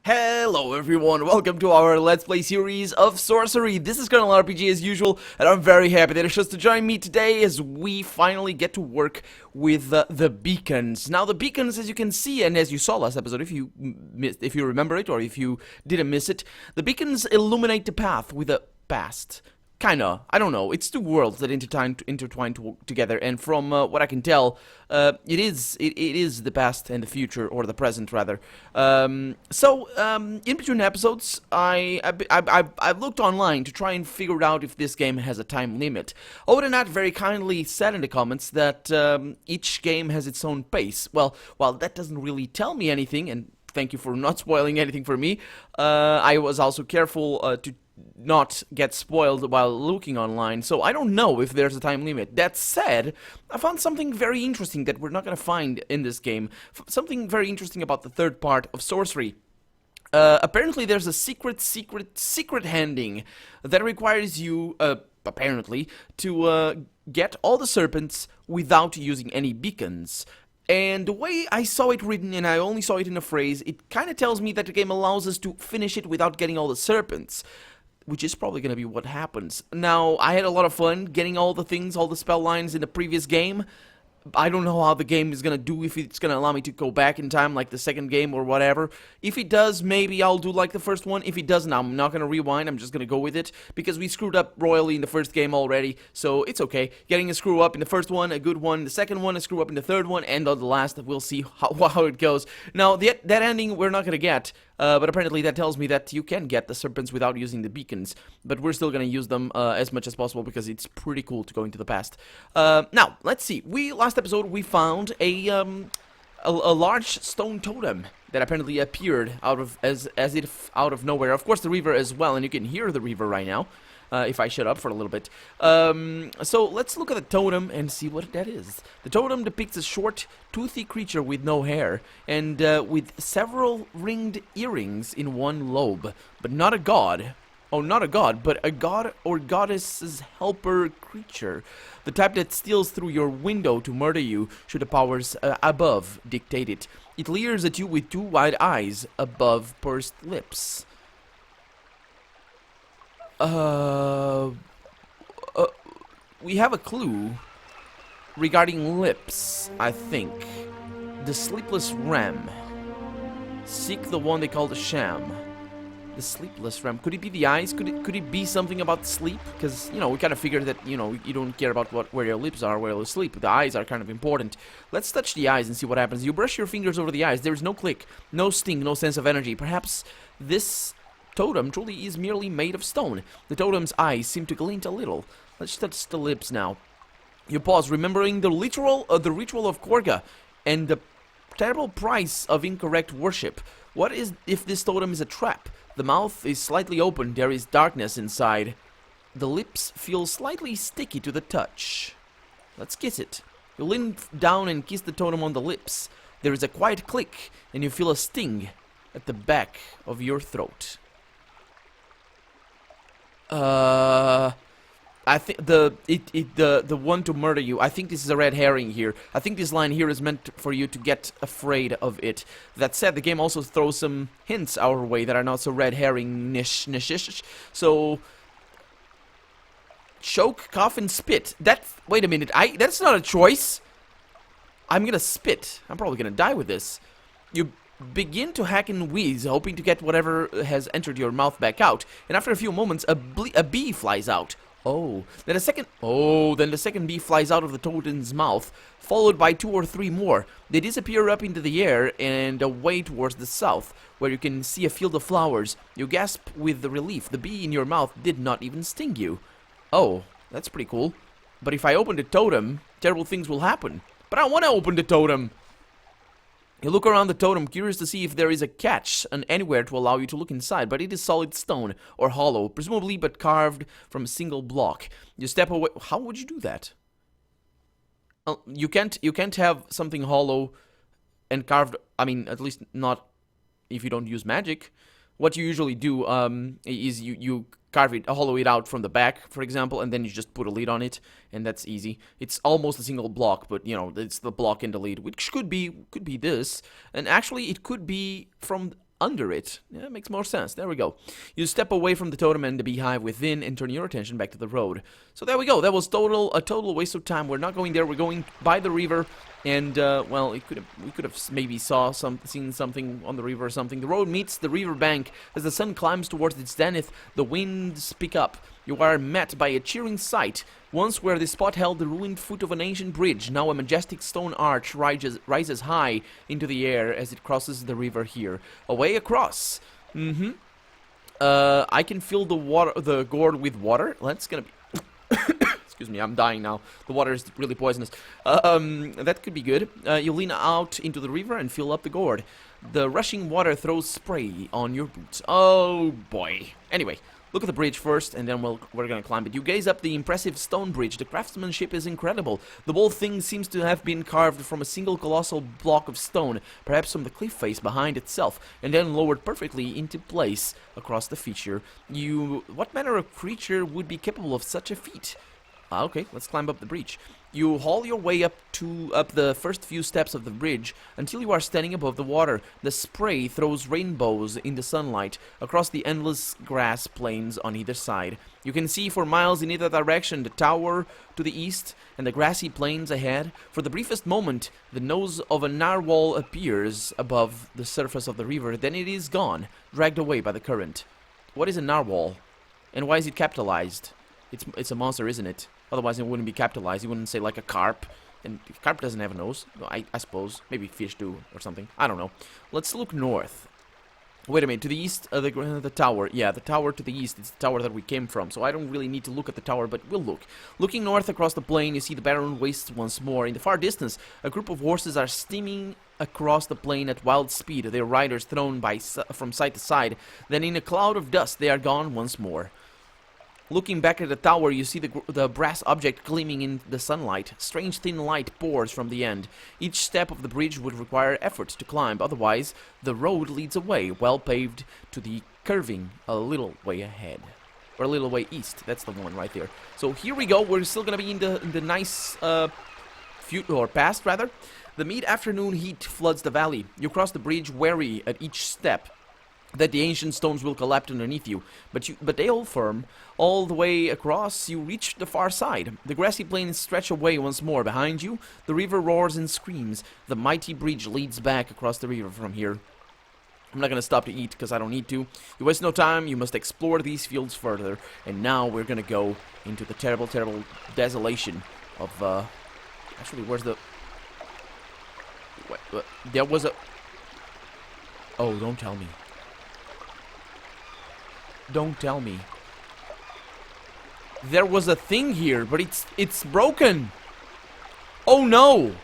Hello everyone, welcome to our Let's Play series of Sorcery. This is Colonel RPG as usual, and I'm very happy that it's just to join me today as we finally get to work with the beacons. Now the beacons, as you can see, and as you saw last episode, if you remember it, or if you didn't miss it, the beacons illuminate the path with a past. Kinda. I don't know. It's two worlds that intertwine together, and from what I can tell, it is the past and the future, or the present rather. In between episodes, I've looked online to try and figure out if this game has a time limit. Not very kindly said in the comments that each game has its own pace. Well, while that doesn't really tell me anything, and thank you for not spoiling anything for me, I was also careful to not get spoiled while looking online, so I don't know if there's a time limit. That said, I found something very interesting that we're not gonna find in this game. Something very interesting about the third part of Sorcery. Apparently there's a secret handing that requires you, apparently, to get all the serpents without using any beacons. And the way I saw it written, and I only saw it in a phrase, it kinda tells me that the game allows us to finish it without getting all the serpents, which is probably going to be what happens. Now, I had a lot of fun getting all the things, all the spell lines in the previous game. I don't know how the game is going to do, if it's going to allow me to go back in time like the second game or whatever. If it does, maybe I'll do like the first one. If it doesn't, I'm not going to rewind, I'm just going to go with it, because we screwed up royally in the first game already, so it's okay. Getting a screw up in the first one, a good one, the second one, a screw up in the third one, and on the last, we'll see how it goes. Now, that ending we're not going to get, but apparently that tells me that you can get the serpents without using the beacons, but we're still going to use them as much as possible, because it's pretty cool to go into the past. Now, let's see. Last episode we found a large stone totem that apparently appeared out of nowhere. Of course, the river as well, and you can hear the river right now. If I shut up for a little bit. So let's look at the totem and see what that is. The totem depicts a short, toothy creature with no hair, and with several ringed earrings in one lobe, but not a god. Oh, not a god, but a god or goddess's helper creature. The type that steals through your window to murder you, should the powers above dictate it. It leers at you with two wide eyes above pursed lips. We have a clue regarding lips, I think. The sleepless ram. Seek the one they call the sham. The sleepless ram. Could it be the eyes? Could it be something about sleep? Because, you know, we kind of figured that, you know, you don't care about where your lips are, where you sleep. The eyes are kind of important. Let's touch the eyes and see what happens. You brush your fingers over the eyes. There is no click, no sting, no sense of energy. Perhaps this totem truly is merely made of stone. The totem's eyes seem to glint a little. Let's touch the lips now. You pause, remembering the ritual of Courga, and the terrible price of incorrect worship. What is if this totem is a trap? The mouth is slightly open, there is darkness inside. The lips feel slightly sticky to the touch. Let's kiss it. You lean down and kiss the totem on the lips. There is a quiet click, and you feel a sting at the back of your throat. I think the one to murder you. I think this is a red herring here. I think this line here is meant for you to get afraid of it. That said, the game also throws some hints our way that are not so red herring-ish. So, choke, cough, and spit. Wait a minute. That's not a choice. I'm gonna spit. I'm probably gonna die with this. You begin to hack and wheeze, hoping to get whatever has entered your mouth back out. And after a few moments, a bee flies out. Then the second bee flies out of the totem's mouth, followed by 2 or 3 more. They disappear up into the air and away towards the south, where you can see a field of flowers. You gasp with relief. The bee in your mouth did not even sting you. Oh, that's pretty cool. But if I open the totem, terrible things will happen. But I want to open the totem. You look around the totem, curious to see if there is a catch anywhere to allow you to look inside, but it is solid stone, or hollow, presumably but carved from a single block. You step away. How would you do that? You can't have something hollow and carved. I mean, at least not if you don't use magic. What you usually do is you carve it, hollow it out from the back, for example, and then you just put a lid on it, and that's easy. It's almost a single block, but, you know, it's the block and the lid, which could be this, and actually it could be from under it. Yeah, it makes more sense. There we go. You step away from the totem and the beehive within and turn your attention back to the road. So there we go. That was a total waste of time. We're not going there. We're going by the river. And, well, we could have maybe seen something on the river or something. The road meets the river bank. As the sun climbs towards its zenith, the winds pick up. You are met by a cheering sight. Once where this spot held the ruined foot of an ancient bridge, now a majestic stone arch rises high into the air as it crosses the river here. Away across. I can fill the gourd with water. That's gonna be... Excuse me, I'm dying now. The water is really poisonous. That could be good. You lean out into the river and fill up the gourd. The rushing water throws spray on your boots. Oh, boy. Anyway, look at the bridge first, and then we're gonna climb it. You gaze up the impressive stone bridge. The craftsmanship is incredible. The whole thing seems to have been carved from a single colossal block of stone, perhaps from the cliff face behind itself, and then lowered perfectly into place across the feature. What manner of creature would be capable of such a feat? Okay, let's climb up the breach. You haul your way up the first few steps of the bridge until you are standing above the water. The spray throws rainbows in the sunlight across the endless grass plains on either side. You can see for miles in either direction the tower to the east and the grassy plains ahead. For the briefest moment, the nose of a narwhal appears above the surface of the river. Then it is gone, dragged away by the current. What is a narwhal? And why is it capitalized? It's a monster, isn't it? Otherwise, it wouldn't be capitalized. You wouldn't say like a carp. And carp doesn't have a nose. I suppose. Maybe fish do or something. I don't know. Let's look north. Wait a minute. To the east, the tower. Yeah, the tower to the east. It's the tower that we came from. So I don't really need to look at the tower, but we'll look. Looking north across the plain, you see the barren wastes once more. In the far distance, a group of horses are steaming across the plain at wild speed. Their riders thrown from side to side. Then in a cloud of dust, they are gone once more. Looking back at the tower, you see the brass object gleaming in the sunlight. Strange thin light pours from the end. Each step of the bridge would require effort to climb, otherwise the road leads away, well paved, to the curving a little way ahead. Or a little way east, that's the one right there. So here we go, we're still gonna be in the nice, past rather. The mid-afternoon heat floods the valley. You cross the bridge wary at each step that the ancient stones will collapse underneath you, but they hold firm. All the way across, you reach the far side. The grassy plains stretch away once more. Behind you, the river roars and screams. The mighty bridge leads back across the river from here. I'm not gonna stop to eat, because I don't need to. You waste no time, you must explore these fields further. And now we're gonna go into the terrible, terrible desolation of, actually, where's the... What? There was a... Oh, don't tell me. Don't tell me. There was a thing here, but it's broken. Oh no.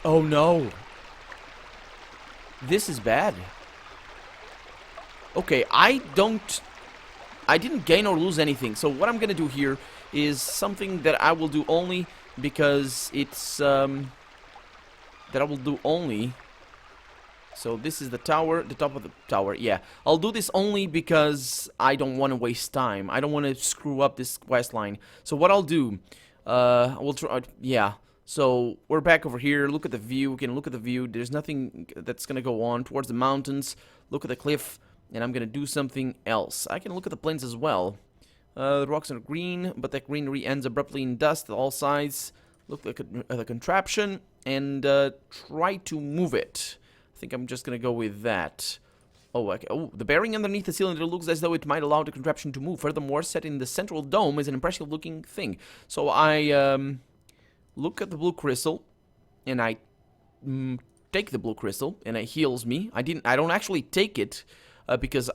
Oh no. This is bad. Okay, I didn't gain or lose anything. So what I'm gonna do here is something that I will do only because it's that I will do only. So this is the tower, the top of the tower, yeah. I'll do this only because I don't want to waste time. I don't want to screw up this quest line. So what I'll do, we'll try, yeah. So we're back over here, look at the view, we can look at the view. There's nothing that's going to go on towards the mountains. Look at the cliff, and I'm going to do something else. I can look at the plains as well. The rocks are green, but that greenery ends abruptly in dust at all sides. Look at the contraption, and try to move it. I think I'm just gonna go with that. Oh, okay. Oh, the bearing underneath the cylinder looks as though it might allow the contraption to move. Furthermore, set in the central dome is an impressive looking thing. So I look at the blue crystal, and I take the blue crystal, and it heals me. I don't actually take it because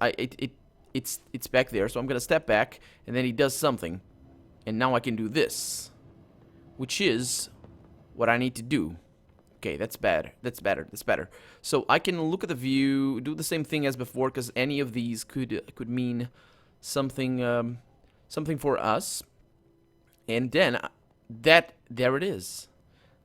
it's back there. So I'm gonna step back, and then he does something, and now I can do this, which is what I need to do. Okay, that's bad. That's better. That's better. So I can look at the view, do the same thing as before, because any of these could mean something, something for us. And then there it is.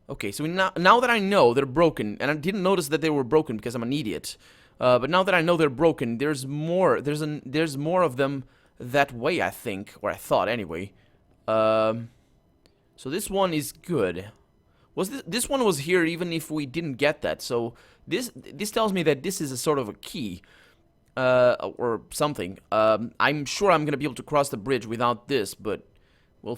Okay, so now that I know they're broken, and I didn't notice that they were broken because I'm an idiot. But now that I know they're broken, there's more. There's more of them that way, I think, or I thought anyway. So this one is good. Was this one was here even if we didn't get that? So this tells me that this is a sort of a key. Or something. I'm sure I'm gonna be able to cross the bridge without this, but we'll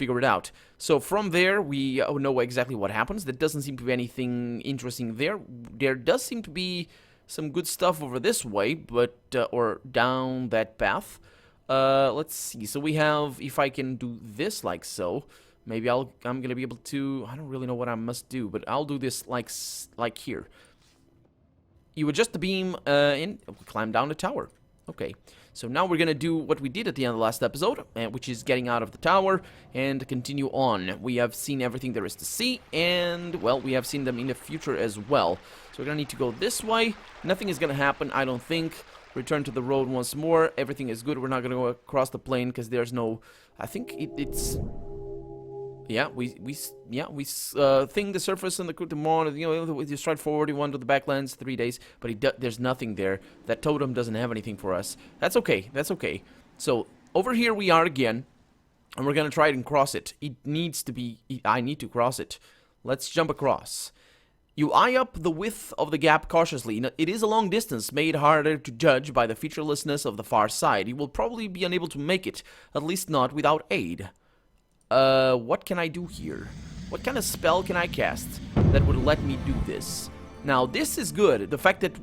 figure it out. So from there, we know exactly what happens. There doesn't seem to be anything interesting there. There does seem to be some good stuff over this way, but or down that path. Let's see. So we have, if I can do this like so, maybe I'm gonna be able to. I don't really know what I must do, but I'll do this like here. You adjust the beam and climb down the tower. Okay, so now we're gonna do what we did at the end of the last episode, which is getting out of the tower and continue on. We have seen everything there is to see, and, well, we have seen them in the future as well. So we're gonna need to go this way. Nothing is gonna happen, I don't think. Return to the road once more. Everything is good. We're not gonna go across the plane because there's no... I think it's... Yeah, we thing the surface and the moon, you know, you stride forward, you wander the backlands, 3 days, but there's nothing there. That totem doesn't have anything for us. That's okay, that's okay. So, over here we are again, and we're gonna try and cross it. It needs to be, I need to cross it. Let's jump across. You eye up the width of the gap cautiously. It is a long distance, made harder to judge by the featurelessness of the far side. You will probably be unable to make it, at least not without aid. What can I do here? What kind of spell can I cast that would let me do this? Now, this is good. The fact that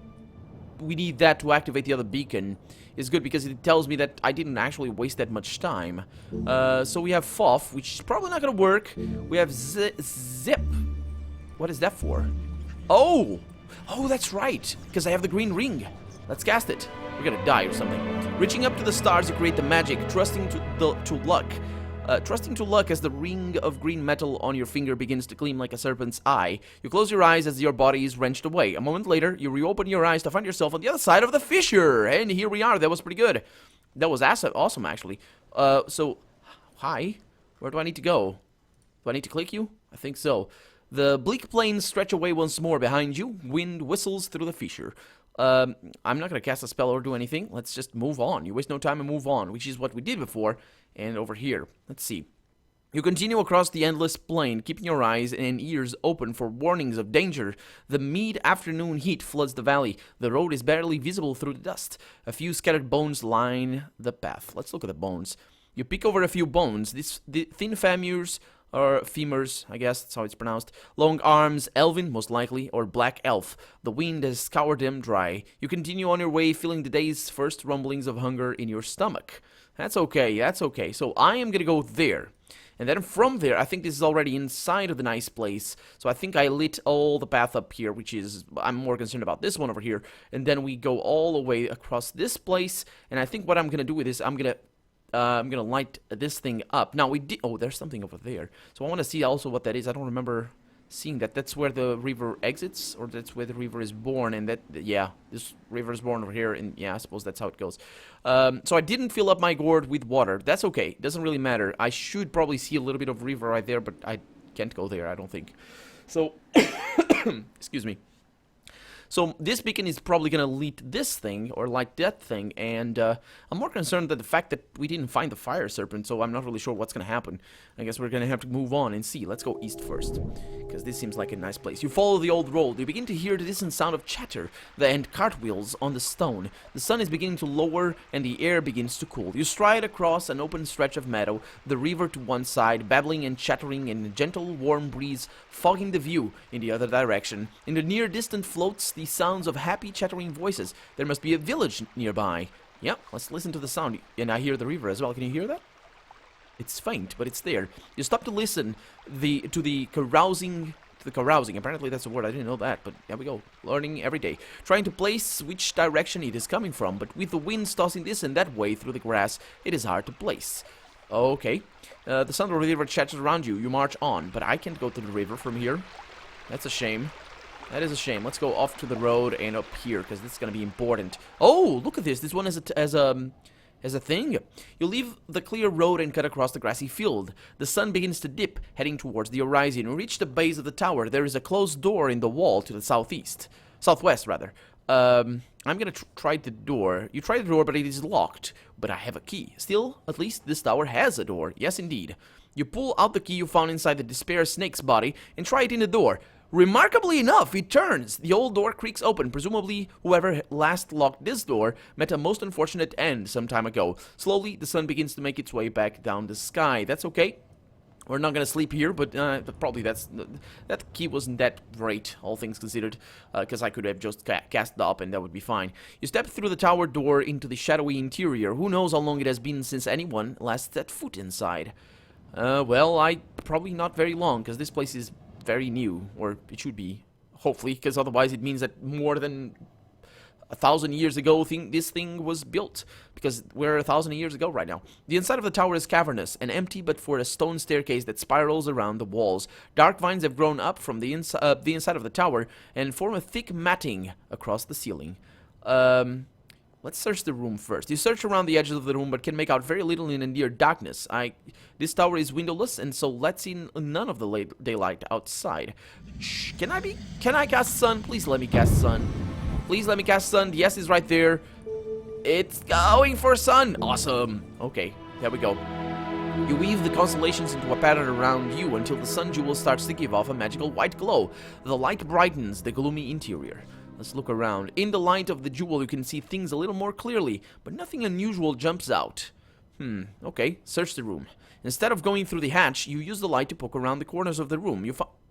we need that to activate the other beacon is good because it tells me that I didn't actually waste that much time. So we have Foff, which is probably not gonna work. We have Zip. What is that for? Oh! Oh, that's right, because I have the green ring. Let's cast it. We're gonna die or something. Reaching up to the stars, you create the magic, trusting to luck. Trusting to luck as the ring of green metal on your finger begins to gleam like a serpent's eye. You close your eyes as your body is wrenched away. A moment later, you reopen your eyes to find yourself on the other side of the fissure. And here we are. That was pretty good. That was awesome, actually. So, hi. Where do I need to go? Do I need to click you? I think so. The bleak plains stretch away once more behind you. Wind whistles through the fissure. I'm not going to cast a spell or do anything. Let's just move on. You waste no time and move on, which is what we did before. And over here, let's see. You continue across the endless plain, keeping your eyes and ears open for warnings of danger. The mid-afternoon heat floods the valley. The road is barely visible through the dust. A few scattered bones line the path. Let's look at the bones. You pick over a few bones. The thin femurs, or femurs, I guess that's how it's pronounced. Long arms, elven, most likely, or black elf. The wind has scoured them dry. You continue on your way, feeling the day's first rumblings of hunger in your stomach. That's okay, that's okay. So I am gonna go there. And then from there, I think this is already inside of the nice place. So I think I lit all the path up here, which is, I'm more concerned about this one over here. And then we go all the way across this place. And I think what I'm gonna do with this, I'm gonna light this thing up. Now we did. Oh, there's something over there. So I want to see also what that is. I don't remember seeing that. That's where the river exits, or that's where the river is born. And that, yeah, this river is born over here. And yeah, I suppose that's how it goes. So I didn't fill up my gourd with water. That's okay. Doesn't really matter. I should probably see a little bit of river right there, but I can't go there, I don't think. So, excuse me. So this beacon is probably going to lead this thing, or light that thing, and I'm more concerned that the fact that we didn't find the fire serpent, so I'm not really sure what's going to happen. I guess we're going to have to move on and see. Let's go east first, because this seems like a nice place. You follow the old road. You begin to hear the distant sound of chatter and cartwheels on the stone. The sun is beginning to lower, and the air begins to cool. You stride across an open stretch of meadow, the river to one side, babbling and chattering in a gentle, warm breeze, fogging the view in the other direction. In the near distant floats the sounds of happy chattering voices. There must be a village nearby. Yep, let's listen to the sound. And I hear the river as well. Can you hear that? It's faint, but it's there. You stop to listen to the carousing. Apparently that's a word. I didn't know that, but there we go. Learning every day. Trying to place which direction it is coming from, but with the winds tossing this and that way through the grass, it is hard to place. Okay. The sound of the river chatters around you. You march on, but I can't go to the river from here. That's a shame. That is a shame. Let's go off to the road and up here, because this is going to be important. Oh, look at this. This one has a thing. You leave the clear road and cut across the grassy field. The sun begins to dip, heading towards the horizon. You reach the base of the tower. There is a closed door in the wall to the southwest, rather. I'm gonna try the door. You try the door, but it is locked. But I have a key. Still, at least this tower has a door. Yes, indeed. You pull out the key you found inside the despair snake's body and try it in the door. Remarkably enough, it turns. The old door creaks open. Presumably, whoever last locked this door met a most unfortunate end some time ago. Slowly, the sun begins to make its way back down the sky. That's okay. We're not gonna sleep here, but probably that key wasn't that great, all things considered, because I could have just cast it up and that would be fine. You step through the tower door into the shadowy interior. Who knows how long it has been since anyone last set foot inside? Well, probably not very long, because this place is very new, or it should be, hopefully, because otherwise it means that more than 1,000 years ago this thing was built, because we're 1,000 years ago right now. The inside of the tower is cavernous and empty but for a stone staircase that spirals around the walls. Dark vines have grown up from the inside of the tower and form a thick matting across the ceiling. Let's search the room first. You search around the edges of the room but can make out very little in the near darkness. This tower is windowless and so lets in none of the daylight outside. Shh, can I cast sun? Please let me cast sun. Please let me cast sun. The S is right there. It's going for sun. Awesome. Okay, there we go. You weave the constellations into a pattern around you until the sun jewel starts to give off a magical white glow. The light brightens the gloomy interior. Let's look around. In the light of the jewel, you can see things a little more clearly, but nothing unusual jumps out. Okay, search the room. Instead of going through the hatch, you use the light to poke around the corners of the room.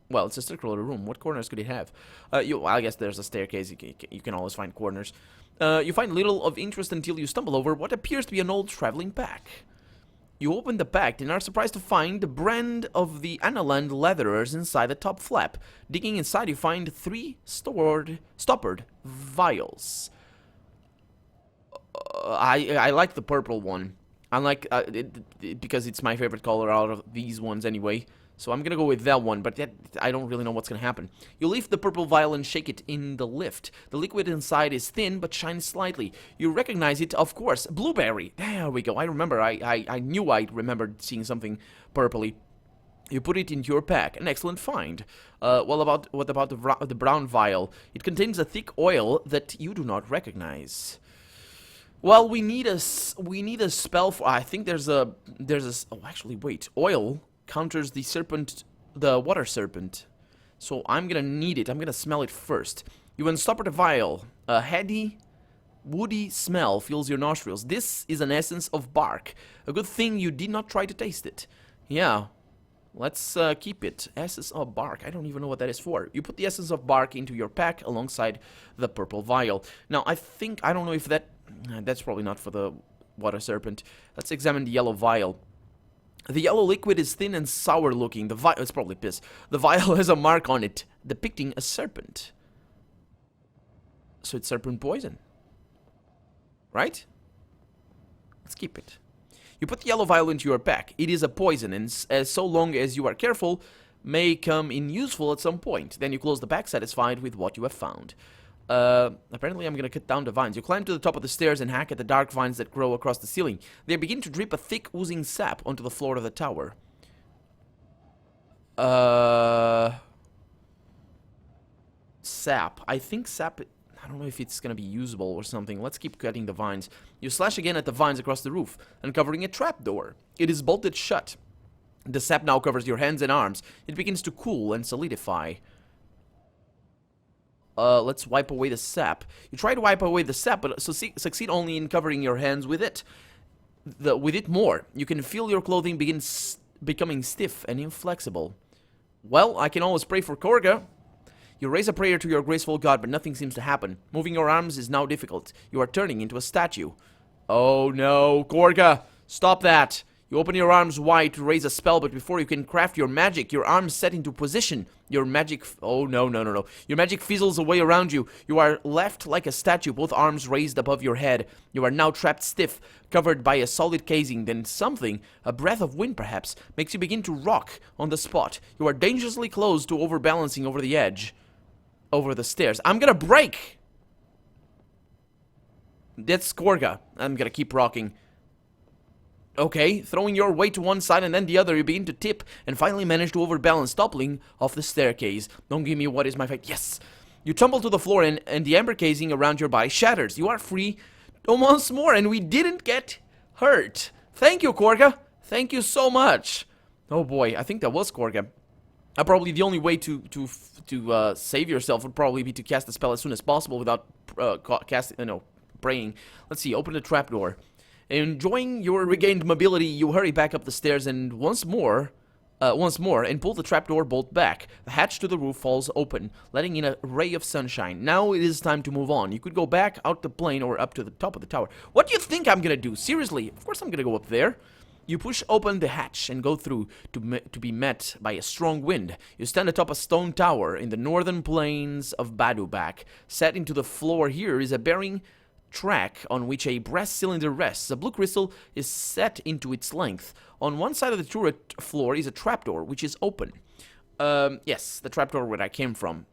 Well, it's a circular room. What corners could it have? I guess there's a staircase. You can always find corners. You find little of interest until you stumble over what appears to be an old traveling pack. You open the pack and are surprised to find the brand of the Analand leatherers inside the top flap. Digging inside, you find 3 stoppered vials. I like the purple one. I like it because it's my favorite color out of these ones anyway. So I'm gonna go with that one, but I don't really know what's gonna happen. You lift the purple vial and shake it in the lift. The liquid inside is thin, but shines slightly. You recognize it, of course. Blueberry. There we go. I remember. I knew I remembered seeing something purpley. You put it into your pack. An excellent find. What about the brown vial? It contains a thick oil that you do not recognize. Well, we need a spell for. I think there's a. Oh, actually, wait. Oil counters the water serpent. So I'm gonna need it. I'm gonna smell it first. You unstopper the vial. A heady, woody smell fills your nostrils. This is an essence of bark. A good thing you did not try to taste it. Yeah. Let's keep it. Essence of bark. I don't even know what that is for. You put the essence of bark into your pack alongside the purple vial. Now, I don't know if that's probably not for the water serpent. Let's examine the yellow vial. The yellow liquid is thin and sour looking. It's probably piss. The vial has a mark on it depicting a serpent. So it's serpent poison. Right? Let's keep it. You put the yellow vial into your pack. It is a poison, and so long as you are careful, may come in useful at some point. Then you close the pack, satisfied with what you have found. Apparently I'm gonna cut down the vines. You climb to the top of the stairs and hack at the dark vines that grow across the ceiling. They begin to drip a thick, oozing sap onto the floor of the tower. Sap. I think sap... I don't know if it's gonna be usable or something. Let's keep cutting the vines. You slash again at the vines across the roof, uncovering a trapdoor. It is bolted shut. The sap now covers your hands and arms. It begins to cool and solidify. Let's wipe away the sap. You try to wipe away the sap, but succeed only in covering your hands with it. With it more. You can feel your clothing becoming stiff and inflexible. Well, I can always pray for Courga. You raise a prayer to your graceful god, but nothing seems to happen. Moving your arms is now difficult. You are turning into a statue. Oh no, Courga! Stop that! You open your arms wide to raise a spell, but before you can craft your magic, your arms set into position. Your magic... Oh, no. Your magic fizzles away around you. You are left like a statue, both arms raised above your head. You are now trapped stiff, covered by a solid casing. Then something, a breath of wind perhaps, makes you begin to rock on the spot. You are dangerously close to overbalancing over the edge. Over the stairs. I'm gonna break! That's Courga. I'm gonna keep rocking. Okay, throwing your weight to one side and then the other, you begin to tip and finally manage to overbalance, toppling off the staircase. Don't give me what is my fate. Yes! You tumble to the floor and the amber casing around your body shatters. You are free once more and we didn't get hurt. Thank you, Courga. Thank you so much. Oh boy, I think that was Courga. Probably the only way to save yourself would probably be to cast the spell as soon as possible without praying. Let's see, open the trapdoor. Enjoying your regained mobility, you hurry back up the stairs and once more, and pull the trapdoor bolt back. The hatch to the roof falls open, letting in a ray of sunshine. Now it is time to move on. You could go back out the plane or up to the top of the tower. What do you think I'm gonna do? Seriously, of course I'm gonna go up there. You push open the hatch and go through to be met by a strong wind. You stand atop a stone tower in the northern plains of Badubak. Set into the floor here is a bearing track on which a brass cylinder rests. A blue crystal is set into its length. On one side of the turret floor is a trapdoor, which is open. Yes, the trapdoor where I came from.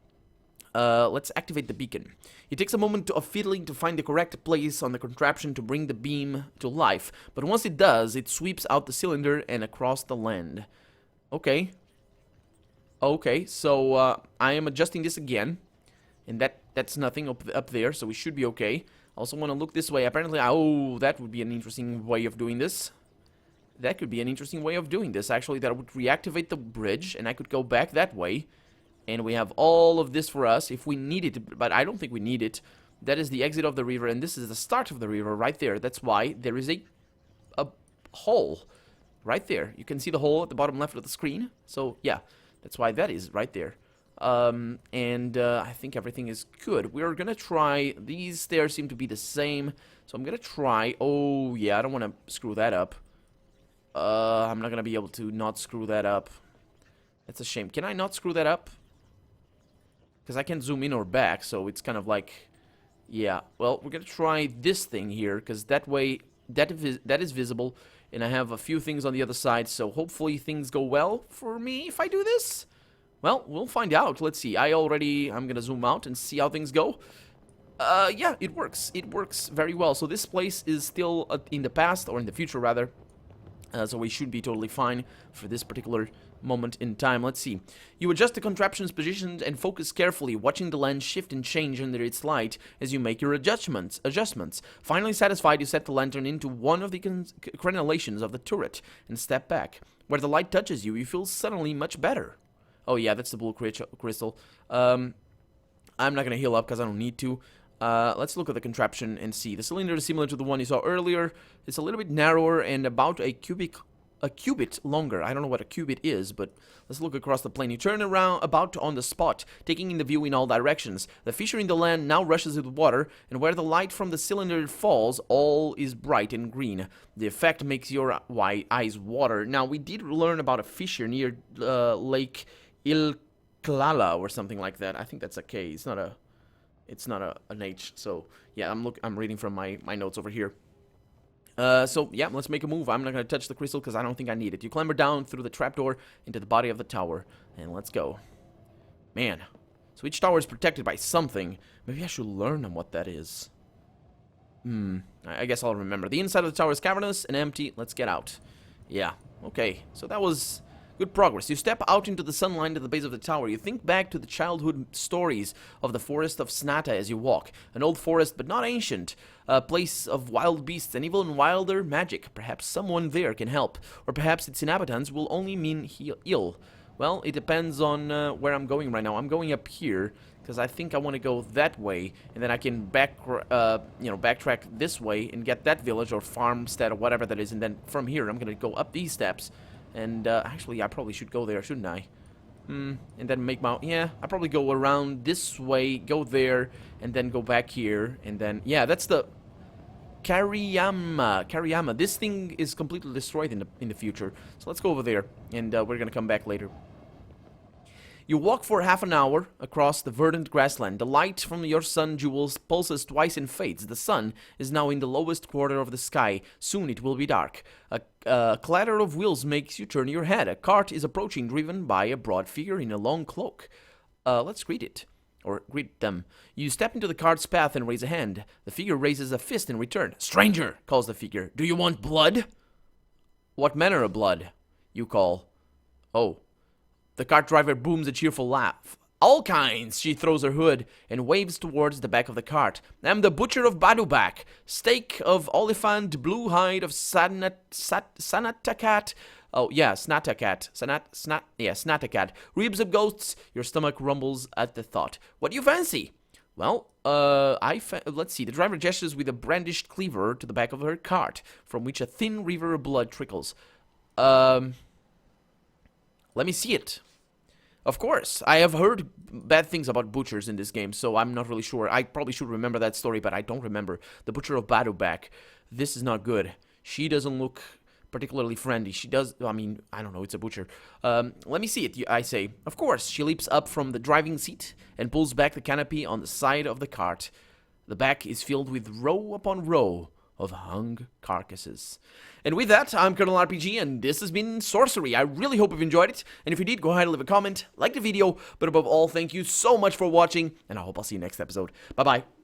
Let's activate the beacon. It takes a moment of fiddling to find the correct place on the contraption to bring the beam to life, but once it does, it sweeps out the cylinder and across the land. Okay. Okay, so I am adjusting this again, and that's nothing up there, so we should be okay. I also want to look this way. Apparently, oh, that would be an interesting way of doing this. That could be an interesting way of doing this, actually. That would reactivate the bridge, and I could go back that way. And we have all of this for us if we need it, but I don't think we need it. That is the exit of the river, and this is the start of the river right there. That's why there is a hole right there. You can see the hole at the bottom left of the screen. So, yeah, that's why that is right there. I think everything is good. We're going to try. These stairs seem to be the same, so I'm going to try. Oh, yeah, I don't want to screw that up. I'm not going to be able to not screw that up. That's a shame. Can I not screw that up? Because I can zoom in or back, so it's kind of like, yeah. Well, we're gonna try this thing here, because that way, that is visible, and I have a few things on the other side, so hopefully things go well for me if I do this. Well, we'll find out. Let's see. I'm gonna zoom out and see how things go. Yeah, it works. It works very well. So this place is still in the past, or in the future, rather. So we should be totally fine for this particular moment in time. Let's see. You adjust the contraption's position and focus carefully, watching the lens shift and change under its light as you make your adjustments. Finally satisfied, you set the lantern into one of the crenellations of the turret and step back. Where the light touches you, you feel suddenly much better. Oh yeah, that's the blue crystal. I'm not gonna heal up because I don't need to. Let's look at the contraption and see. The cylinder is similar to the one you saw earlier. It's a little bit narrower and about a cubit longer. I don't know what a cubit is, but let's look across the plane. You turn around about on the spot, taking in the view in all directions. The fissure in the land now rushes with water, and where the light from the cylinder falls, all is bright and green. The effect makes your eyes water. Now, we did learn about a fissure near Lake Ilklala or something like that. I think that's a K. It's not an H. So yeah, I'm reading from my notes over here. So yeah, let's make a move. I'm not gonna touch the crystal because I don't think I need it. You clamber down through the trapdoor into the body of the tower, and let's go. Man, so each tower is protected by something. Maybe I should learn on what that is. I guess I'll remember. The inside of the tower is cavernous and empty. Let's get out. Yeah. Okay. So that was good progress. You step out into the sunlight at the base of the tower. You think back to the childhood stories of the forest of Snata as you walk. An old forest, but not ancient. A place of wild beasts and even wilder magic. Perhaps someone there can help. Or perhaps its inhabitants will only mean ill. Well, it depends on where I'm going right now. I'm going up here because I think I want to go that way, and then I can backtrack this way and get that village or farmstead or whatever that is, and then from here I'm gonna go up these steps. And, actually, I probably should go there, shouldn't I? And then make my... Yeah, I'll probably go around this way, go there, and then go back here, and then... Yeah, that's the... Kariyama. This thing is completely destroyed in the future. So let's go over there, and we're gonna come back later. You walk for half an hour across the verdant grassland. The light from your sun jewels pulses twice and fades. The sun is now in the lowest quarter of the sky. Soon it will be dark. A clatter of wheels makes you turn your head. A cart is approaching, driven by a broad figure in a long cloak. Let's greet it. Or greet them. You step into the cart's path and raise a hand. The figure raises a fist in return. "Stranger," calls the figure. "Do you want blood?" "What manner of blood?" you call. "Oh." The cart driver booms a cheerful laugh. "All kinds," she throws her hood and waves towards the back of the cart. "I'm the butcher of Badubak. Steak of oliphant, blue hide of Sanatakat, Oh, yeah, Snatacat. Snatacat. Ribs of ghosts, your stomach rumbles at the thought. What do you fancy? Well, let's see. The driver gestures with a brandished cleaver to the back of her cart, from which a thin river of blood trickles. Let me see it. Of course, I have heard bad things about butchers in this game, so I'm not really sure. I probably should remember that story, but I don't remember. The Butcher of Badobak. This is not good. She doesn't look particularly friendly. She does, I mean, I don't know, it's a butcher. Let me see it, I say. Of course, she leaps up from the driving seat and pulls back the canopy on the side of the cart. The back is filled with row upon row of hung carcasses. And with that, I'm Colonel RPG, and this has been Sorcery. I really hope you've enjoyed it, and if you did, go ahead and leave a comment, like the video, but above all, thank you so much for watching, and I hope I'll see you next episode. Bye-bye.